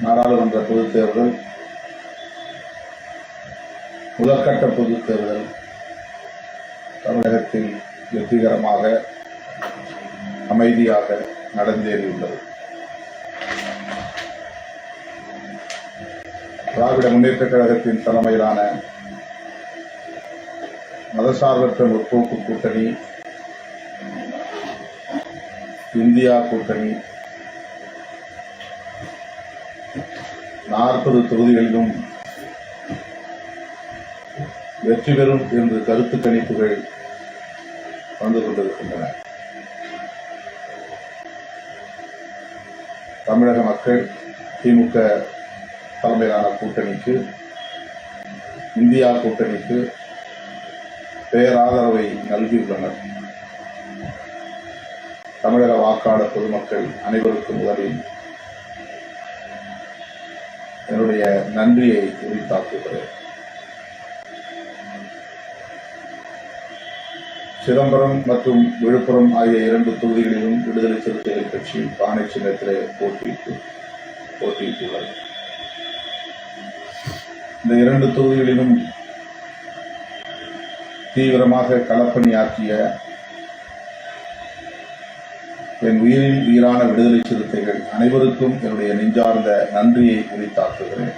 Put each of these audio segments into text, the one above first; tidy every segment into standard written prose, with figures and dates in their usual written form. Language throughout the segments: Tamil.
நாடாளுமன்ற பொதுத் தேர்தல், முதற்கட்ட பொதுத் தேர்தல் தமிழகத்தில் வெற்றிகரமாக அமைதியாக நடந்தேறியுள்ளது. திராவிட முன்னேற்றக் கழகத்தின் தலைமையிலான மதசார்பற்ற முற்போக்கு கூட்டணி, இந்தியா கூட்டணி 40 தொகுதிகளிலும் வெற்றி பெறும் என்று கருத்து கணிப்புகள் வந்து கொண்டிருக்கின்றன. தமிழக மக்கள் திமுக தலைமையிலான கூட்டணிக்கு, இந்தியா கூட்டணிக்கு பேராதரவை நல்கியுள்ளனர். தமிழக வாக்காளர் பொதுமக்கள் அனைவருக்கும் முதலில் என்னுடைய நன்றியை உரித்தாக்குகிறேன். சிதம்பரம் மற்றும் விழுப்புரம் ஆகிய 2 தொகுதிகளிலும் விடுதலை சிறுத்தைகள் கட்சி பானை சின்னத்திலே போட்டியிட்டுள்ளது. இந்த 2 தொகுதிகளிலும் தீவிரமாக களப்பணியாற்றிய என் உயிரின் உயிரான விடுதலை சிறுத்தைகள் அனைவருக்கும் என்னுடைய நெஞ்சார்ந்த நன்றியை உரித்தாக்குகிறேன்.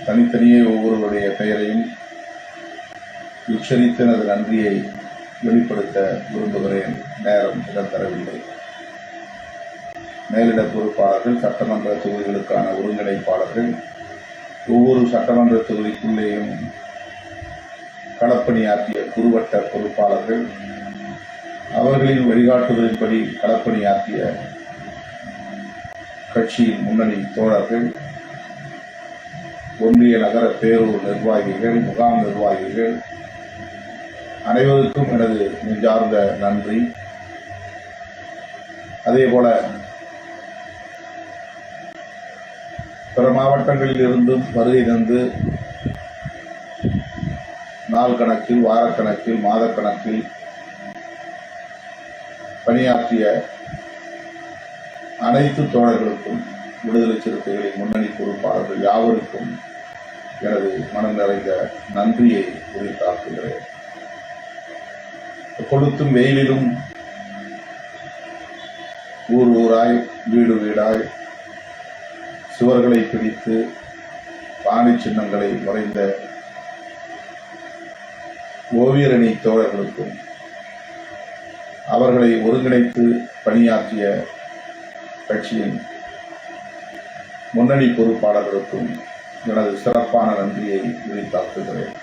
தனித்தனியே ஒவ்வொருவருடைய பெயரையும் உச்சரித்து எனது நன்றியை வெளிப்படுத்த விரும்புகிறேன். நேரம் இடம் தரவில்லை. மேலிட பொறுப்பாளர்கள், சட்டமன்ற தொகுதிகளுக்கான ஒருங்கிணைப்பாளர்கள், ஒவ்வொரு சட்டமன்ற தொகுதிக்குள்ளேயும் களப்பணியாற்றிய குறுவட்ட பொறுப்பாளர்கள், அவர்களின் வழிகாட்டுதலின்படி களப்பணியாற்றிய கட்சியின் முன்னணி தோழர்கள், ஒன்றிய நகர பேரூர் நிர்வாகிகள், முகாம் நிர்வாகிகள் அனைவருக்கும் எனது நெஞ்சார்ந்த நன்றி. அதேபோல பிற மாவட்டங்களில் இருந்தும் வருகை தந்து நாள் கணக்கில், வாரக்கணக்கில், மாதக்கணக்கில் பணியாற்றிய அனைத்து தோழர்களுக்கும், விடுதலை சிறுத்தைகளின் முன்னணி பொறுப்பாளர்கள் யாவருக்கும் எனது மனம் நிறைந்த நன்றியை உரித்தாக்குகிறேன். கொளுத்தும் வெயிலிலும் ஊர் ஊராய், வீடு வீடாய் சுவர்களை பிடித்து பானை சின்னங்களை வரைந்த ஓவியரணி தோழர்களுக்கும், அவர்களை ஒருங்கிணைத்து பணியாற்றிய கட்சியின் முன்னணி பொறுப்பாளர்களுக்கும் எனது சிறப்பான நன்றியை உரித்தாக்குகிறேன்.